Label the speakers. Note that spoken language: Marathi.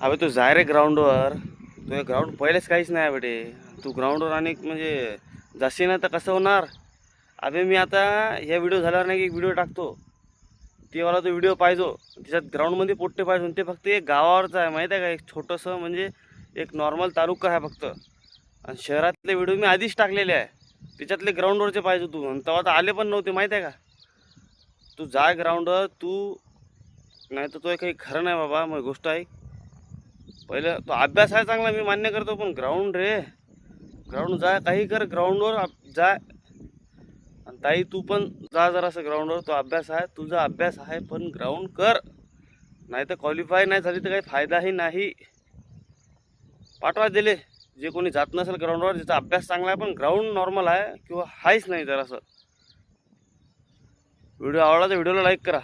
Speaker 1: अबे तू जाय रे ग्राउंडवर. तुझ्या ग्राउंड पहिलेच काहीच नाही बेटे. तू ग्राउंडवर आणि म्हणजे जाशी ना तर कसं होणार. अबे मी आता ह्या व्हिडिओ झाल्यावर नाही की एक व्हिडिओ टाकतो. ते मला तो व्हिडिओ पाहिजो. त्याच्यात ग्राउंडमध्ये पोट्टे पाहिजे. ते फक्त एक गावावरचं आहे माहीत आहे का. एक छोटंसं म्हणजे एक नॉर्मल तालुका आहे फक्त. आणि शहरातले व्हिडिओ मी आधीच टाकलेले आहे. त्याच्यातले ग्राउंडवरचे पाहिजे तू. आणि तेव्हा तर आले पण नव्हते माहीत आहे का. तू जाय ग्राउंडवर तू. नाही तर तो काही खरं नाही बाबा. मग गोष्ट आहे पहिलं तो अभ्यास आहे चांगला मी मान्य करतो. पण ग्राउंड रे. ग्राउंड जा काही कर ग्राउंडवर जा. आणि ताई तू पण जा जरासं ग्राउंडवर. तो अभ्यास आहे तुझा अभ्यास आहे पण ग्राउंड कर. नाही तर क्वालिफाय नाही झाली तर काही फायदाही नाही. पाठवा दिले. जे कोणी जात नसेल ग्राउंडवर ज्याचा अभ्यास चांगला आहे पण ग्राउंड नॉर्मल आहे किंवा हायच नाही जरासं. व्हिडिओ आवडला तर व्हिडिओला लाईक करा.